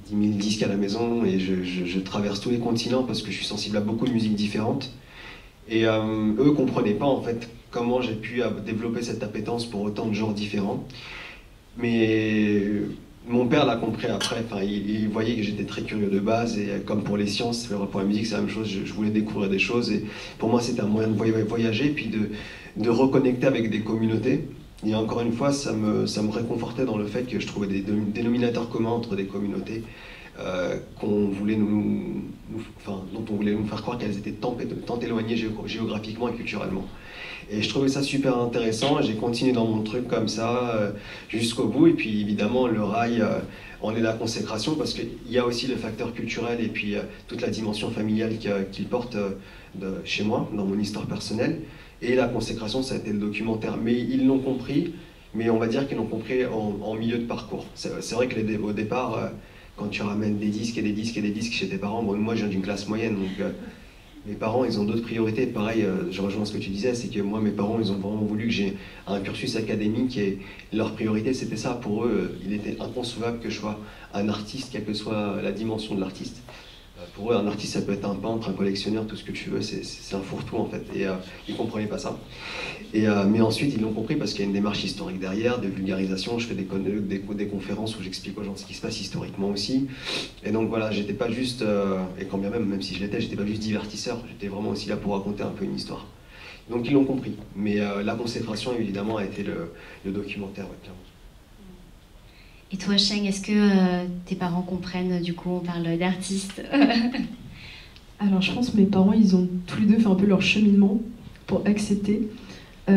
S7: 10 000 disques à la maison et je traverse tous les continents parce que je suis sensible à beaucoup de musiques différentes. Et eux comprenaient pas en fait comment j'ai pu développer cette appétence pour autant de genres différents. Mais mon père l'a compris après, enfin, il voyait que j'étais très curieux de base, et comme pour les sciences, pour la musique c'est la même chose, je voulais découvrir des choses, et pour moi c'était un moyen de voyager, puis de reconnecter avec des communautés. Et encore une fois, ça me réconfortait dans le fait que je trouvais des dénominateurs communs entre des communautés qu'on voulait dont on voulait nous faire croire qu'elles étaient tant éloignées géographiquement et culturellement. Et je trouvais ça super intéressant, et j'ai continué dans mon truc comme ça jusqu'au bout. Et puis évidemment, le rail en est la consécration, parce qu'il y a aussi le facteur culturel et puis toute la dimension familiale qu'il porte chez moi, dans mon histoire personnelle. Et la consécration, ça a été le documentaire. Mais ils l'ont compris, mais on va dire qu'ils l'ont compris en milieu de parcours. C'est vrai que au départ, quand tu ramènes des disques et des disques et des disques chez tes parents, bon, moi je viens d'une classe moyenne, donc mes parents ils ont d'autres priorités. Pareil, je rejoins ce que tu disais, c'est que moi mes parents ils ont vraiment voulu que j'ai un cursus académique, et leur priorité c'était ça. Pour eux, il était inconcevable que je sois un artiste, quelle que soit la dimension de l'artiste. Pour eux, un artiste, ça peut être un peintre, un collectionneur, tout ce que tu veux, c'est un fourre-tout en fait. Et ils ne comprenaient pas ça. Mais ensuite, ils l'ont compris parce qu'il y a une démarche historique derrière, de vulgarisation. Je fais des conférences où j'explique aux gens ce qui se passe historiquement aussi. Et donc voilà, j'étais pas juste, et quand bien même si je l'étais, j'étais pas juste divertisseur, j'étais vraiment aussi là pour raconter un peu une histoire. Donc ils l'ont compris. Mais la consécration, évidemment, a été le documentaire, ouais, clairement.
S2: Et toi, Sheng, est-ce que tes parents comprennent, du coup, on parle d'artistes?
S8: Alors, je pense que mes parents, ils ont tous les deux fait un peu leur cheminement pour accepter. Ma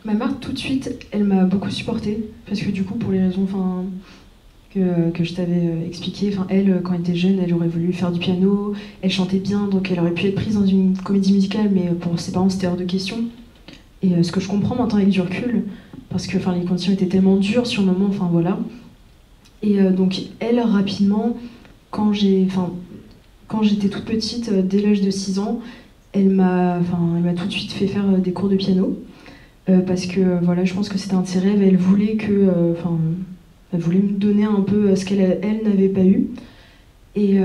S8: mère, tout de suite, elle m'a beaucoup supportée, parce que du coup, pour les raisons que je t'avais expliquées, elle, quand elle était jeune, elle aurait voulu faire du piano, elle chantait bien, donc elle aurait pu être prise dans une comédie musicale, mais pour ses parents, c'était hors de question. Et ce que je comprends maintenant avec du recul, parce que les conditions étaient tellement dures sur le moment, voilà. Et donc elle, rapidement, quand j'étais toute petite, dès l'âge de 6 ans, elle m'a tout de suite fait faire des cours de piano, parce que je pense que c'était un de ses rêves. Elle voulait elle voulait me donner un peu ce qu'elle n'avait pas eu. Et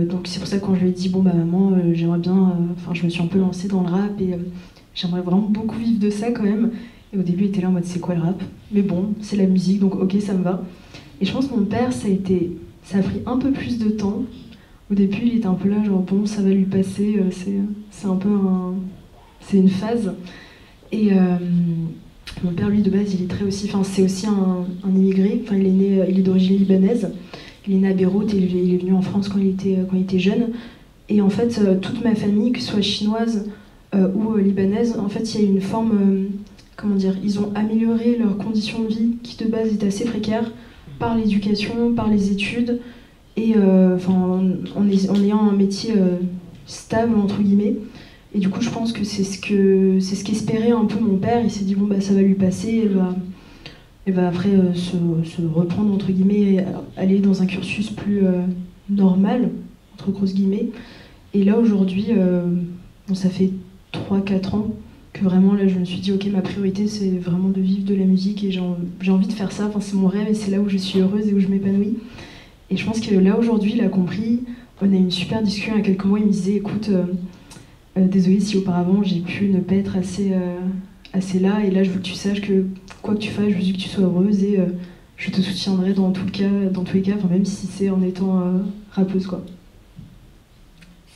S8: donc c'est pour ça que quand je lui ai dit bon bah maman, j'aimerais bien, je me suis un peu lancée dans le rap, et j'aimerais vraiment beaucoup vivre de ça quand même. Et au début il était là en mode c'est quoi le rap? Mais bon, c'est la musique, donc ok, ça me va. Et je pense que mon père, ça a pris un peu plus de temps. Au début, il était un peu là, genre bon, ça va lui passer, c'est un peu c'est une phase. Et mon père, lui, de base, il est très aussi, c'est aussi un immigré. Il est d'origine libanaise. Il est né à Beyrouth et il est venu en France quand il était jeune. Et en fait, toute ma famille, que ce soit chinoise ou libanaise, en fait, il y a une forme, ils ont amélioré leurs conditions de vie qui de base étaient assez précaires, par l'éducation, par les études, et en ayant un métier stable, entre guillemets. Et du coup, je pense que c'est ce qu'espérait un peu mon père. Il s'est dit, bon, bah, ça va lui passer, elle va après se reprendre, entre guillemets, et aller dans un cursus plus normal, entre grosses guillemets. Et là, aujourd'hui, ça fait 3-4 ans que vraiment là je me suis dit ok, ma priorité c'est vraiment de vivre de la musique, et j'ai envie de faire ça, c'est mon rêve et c'est là où je suis heureuse et où je m'épanouis. Et je pense que là aujourd'hui il a compris. On a eu une super discussion il y a quelques mois, il me disait écoute, désolé si auparavant j'ai pu ne pas être assez là, et là je veux que tu saches que quoi que tu fasses, je veux que tu sois heureuse, et je te soutiendrai dans tous les cas, même si c'est en étant rappeuse quoi.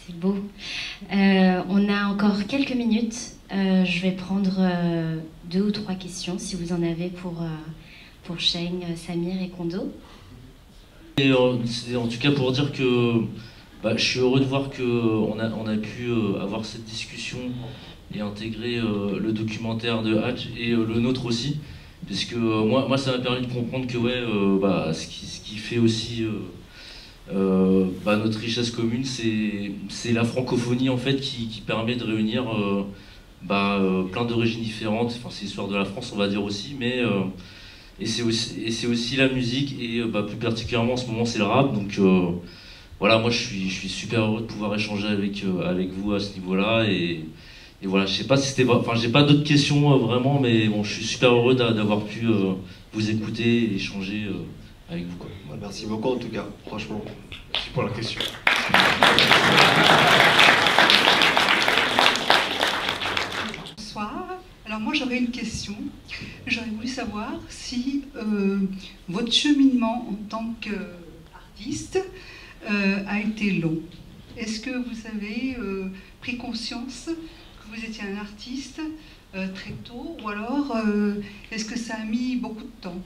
S2: C'est beau. On a encore quelques minutes. Je vais prendre 2 ou 3 questions, si vous en avez, pour Sheng, Samir et Kondo.
S5: Et c'est en tout cas pour dire que je suis heureux de voir qu'on a pu avoir cette discussion et intégrer le documentaire de Hatch et le nôtre aussi, parce que moi ça m'a permis de comprendre que ce qui fait aussi notre richesse commune, c'est la francophonie en fait qui permet de réunir plein d'origines différentes. Enfin, c'est l'histoire de la France, on va dire aussi, mais et c'est aussi la musique et plus particulièrement en ce moment c'est le rap. Donc voilà, moi je suis super heureux de pouvoir échanger avec vous à ce niveau-là et voilà, je sais pas si c'était, enfin j'ai pas d'autres questions vraiment, mais bon, je suis super heureux d'avoir pu vous écouter et échanger avec vous, quoi.
S7: Voilà. Merci beaucoup en tout cas, franchement.
S6: Merci pour la question.
S9: Bonsoir. Alors moi j'aurais une question. J'aurais voulu savoir si votre cheminement en tant qu'artiste a été long. Est-ce que vous avez pris conscience que vous étiez un artiste très tôt, ou alors est-ce que ça a mis beaucoup de temps?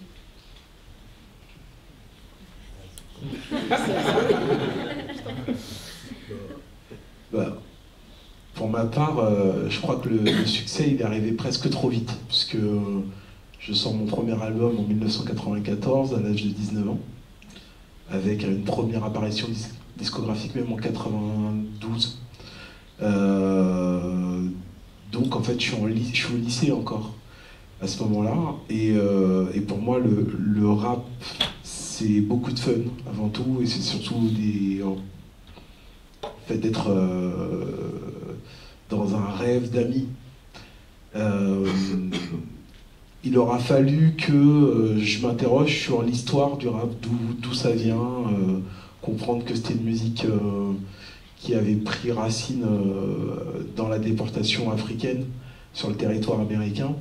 S6: Pour ma part, je crois que le succès il est arrivé presque trop vite, puisque je sors mon premier album en 1994 à l'âge de 19 ans, avec une première apparition discographique même en 92. Donc en fait je suis au lycée encore à ce moment-là, et pour moi le rap c'est beaucoup de fun avant tout, et c'est surtout le fait d'être dans un rêve d'amis. Il aura fallu que je m'interroge sur l'histoire du rap, d'où ça vient, comprendre que c'était une musique qui avait pris racine dans la déportation africaine sur le territoire américain,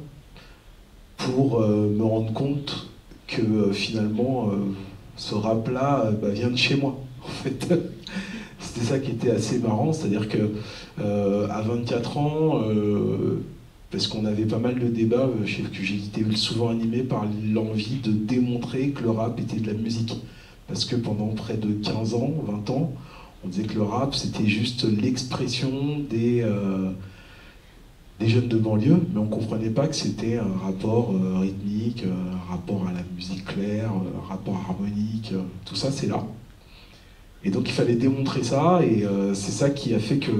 S6: pour me rendre compte que finalement ce rap-là vient de chez moi, en fait. C'était ça qui était assez marrant, c'est-à-dire que à 24 ans, parce qu'on avait pas mal de débats, j'étais souvent animé par l'envie de démontrer que le rap était de la musique. Parce que pendant près de 15 ans, 20 ans, on disait que le rap c'était juste l'expression des jeunes de banlieue, mais on ne comprenait pas que c'était un rapport rythmique, un rapport à la musique claire, un rapport harmonique, tout ça c'est là. Et donc il fallait démontrer ça, et c'est ça qui a fait que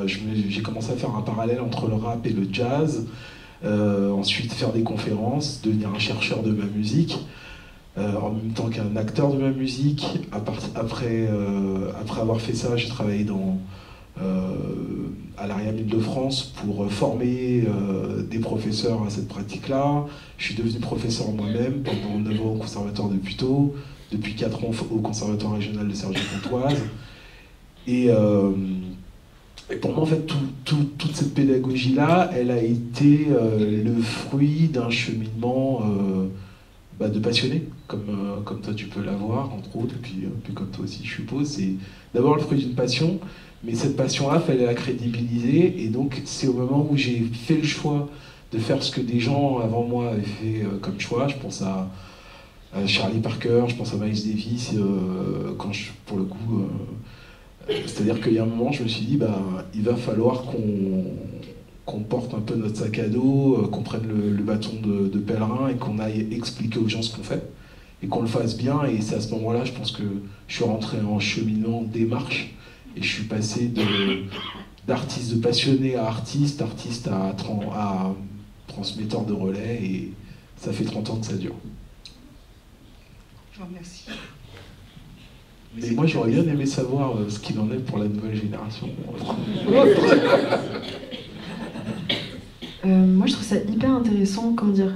S6: j'ai commencé à faire un parallèle entre le rap et le jazz, ensuite faire des conférences, devenir un chercheur de ma musique, en même temps qu'un acteur de ma musique. Après avoir fait ça, j'ai travaillé à l'ARIAM Île-de-France pour former des professeurs à cette pratique-là. Je suis devenu professeur moi-même pendant 9 ans au Conservatoire de Puteaux, depuis 4 ans au Conservatoire régional de Cergy-Pontoise. Et pour moi, en fait, toute cette pédagogie-là, elle a été le fruit d'un cheminement de passionné, comme toi tu peux l'avoir, entre autres, et puis comme toi aussi, je suppose. C'est d'abord le fruit d'une passion, mais cette passion-là, il fallait la crédibiliser, et donc c'est au moment où j'ai fait le choix de faire ce que des gens avant moi avaient fait comme choix. Je pense à Charlie Parker, je pense à Miles Davis, pour le coup, c'est-à-dire qu'il y a un moment, je me suis dit, il va falloir qu'on porte un peu notre sac à dos, qu'on prenne le bâton de pèlerin et qu'on aille expliquer aux gens ce qu'on fait, et qu'on le fasse bien. Et c'est à ce moment-là, je pense que je suis rentré en cheminement démarche, et je suis passé d'artiste, de passionné à artiste à transmetteur de relais, et ça fait 30 ans que ça dure.
S9: Je vous remercie.
S6: Mais moi, j'aurais bien aimé savoir ce qu'il en est pour la nouvelle génération.
S8: Moi, je trouve ça hyper intéressant, comment dire,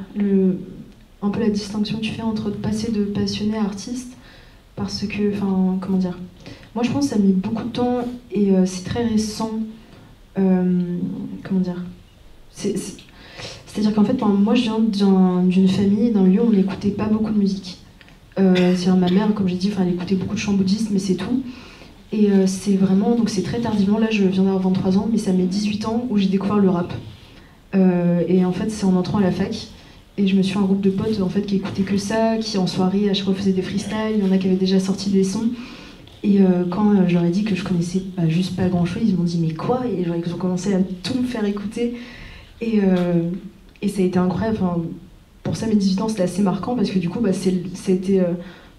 S8: un peu la distinction que tu fais entre passer de passionné à artiste, parce que, comment dire, moi je pense que ça a mis beaucoup de temps, et c'est très récent, comment dire, c'est-à-dire qu'en fait, moi je viens d'une famille, d'un lieu où on n'écoutait pas beaucoup de musique. Ma mère, comme j'ai dit, elle écoutait beaucoup de chants bouddhistes, mais c'est tout. Et c'est vraiment, donc c'est très tardivement, là je viens d'avoir 23 ans, mais ça met 18 ans où j'ai découvert le rap. Et en fait, c'est en entrant à la fac, et je me suis fait un groupe de potes en fait, qui écoutaient que ça, qui en soirée à chaque fois faisaient des freestyles, il y en a qui avaient déjà sorti des sons. Et quand je leur ai dit que je connaissais juste pas grand chose, ils m'ont dit mais quoi? Et genre, ils ont commencé à tout me faire écouter. Et ça a été incroyable. Enfin, pour ça, mes 18 ans, c'était assez marquant parce que du coup, c'était...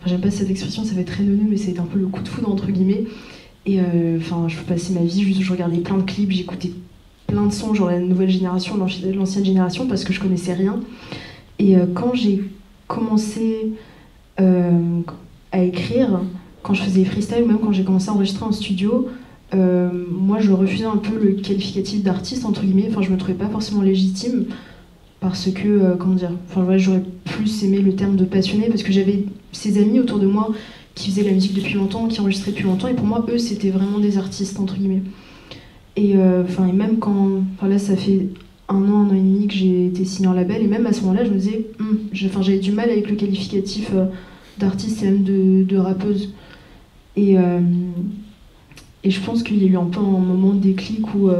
S8: j'aime pas cette expression, ça fait très neuneux, mais c'était un peu le coup de foudre, entre guillemets. Et je passais ma vie, je regardais plein de clips, j'écoutais plein de sons, genre la nouvelle génération, l'ancienne génération, parce que je connaissais rien. Et quand j'ai commencé à écrire, quand je faisais freestyle, même quand j'ai commencé à enregistrer en studio, moi je refusais un peu le qualificatif d'artiste, entre guillemets. Enfin, je me trouvais pas forcément légitime parce que, j'aurais plus aimé le terme de passionné parce que j'avais ces amis autour de moi qui faisaient de la musique depuis longtemps, qui enregistraient depuis longtemps, et pour moi, eux, c'était vraiment des artistes, entre guillemets. Et même quand... là, ça fait un an et demi que j'ai été signée en label, et même à ce moment-là, je me disais... j'avais du mal avec le qualificatif d'artiste et même de rappeuse. Et je pense qu'il y a eu un peu un moment de déclic où,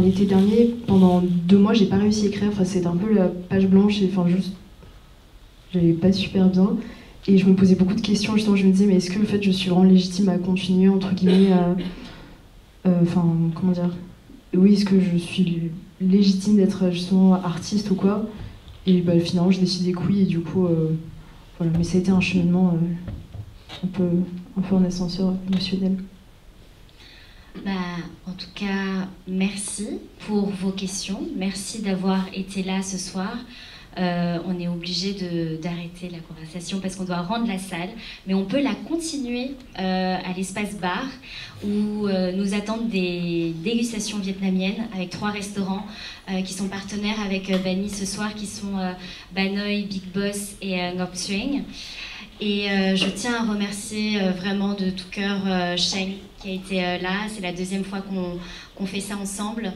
S8: l'été dernier, pendant 2 mois, j'ai pas réussi à écrire. C'était un peu la page blanche, et j'allais pas super bien. Et je me posais beaucoup de questions, justement, je me disais, mais est-ce que, en fait, je suis vraiment légitime à continuer, entre guillemets, oui, est-ce que je suis légitime d'être, justement, artiste ou quoi? Et finalement, j'ai décidé que oui, et du coup, voilà. Mais ça a été un cheminement un peu en ascenseur émotionnel.
S1: En tout cas, merci pour vos questions. Merci d'avoir été là ce soir. On est obligé d'arrêter la conversation parce qu'on doit rendre la salle, mais on peut la continuer à l'espace bar où nous attendent des dégustations vietnamiennes avec 3 restaurants qui sont partenaires avec Banmi ce soir, qui sont Banoi, Big Boss et Ngọc Xuyen. Et je tiens à remercier vraiment de tout cœur Sheng qui a été là. C'est la 2e fois qu'on fait ça ensemble.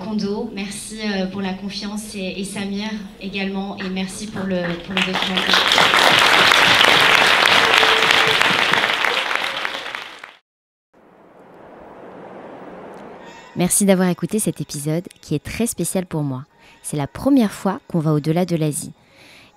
S1: Kondo, merci pour la confiance, et Samir également, et merci pour le documentaire. Merci d'avoir écouté cet épisode qui est très spécial pour moi. C'est la première fois qu'on va au-delà de l'Asie.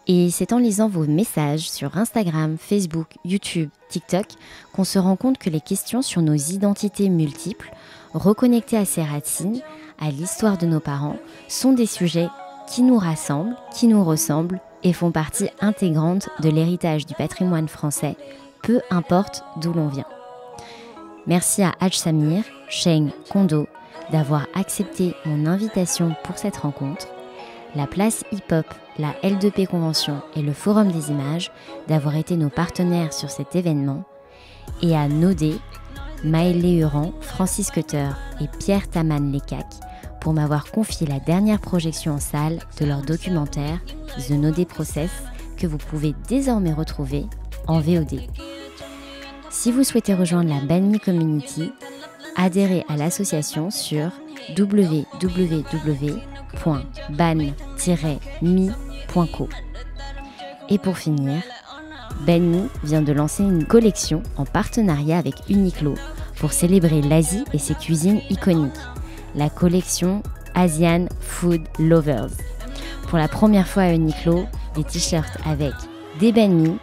S1: Et c'est en lisant vos messages sur Instagram, Facebook, YouTube, TikTok qu'on se rend compte que les questions sur nos identités multiples, reconnectées à ses racines, à l'histoire de nos parents, sont des sujets qui nous rassemblent, qui nous ressemblent et font partie intégrante de l'héritage du patrimoine français, peu importe d'où l'on vient. Merci à Hadj Samir, Sheng, Kondo d'avoir accepté mon invitation pour cette rencontre, la Place Hip Hop, la L2P Convention et le Forum des Images d'avoir été nos partenaires sur cet événement, et à Nodé, Maëlle Léhuran, Francis Cutter et Pierre Taman Lecac pour m'avoir confié la dernière projection en salle de leur documentaire The Nodé Process, que vous pouvez désormais retrouver en VOD. Si vous souhaitez rejoindre la Banmi Community, adhérez à l'association sur www.ban-mi.co. Et pour finir, Banmi vient de lancer une collection en partenariat avec Uniqlo pour célébrer l'Asie et ses cuisines iconiques, la collection Asian Food Lovers. Pour la première fois à Uniqlo, des t-shirts avec des Banmi,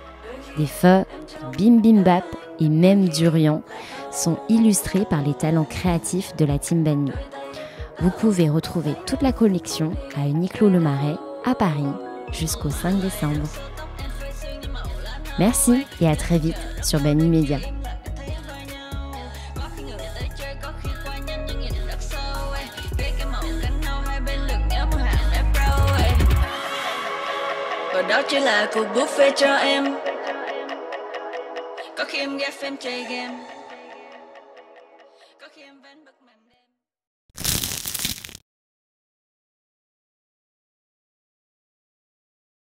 S1: des pho, bim bim bap et même durian sont illustrés par les talents créatifs de la team Banmi. Vous pouvez retrouver toute la collection à Uniqlo Le Marais à Paris jusqu'au 5 décembre. Merci et à très vite sur Banmi Media.
S10: Đó chỉ là cuộc buffet cho em. Có khi em ghé fan chơi game.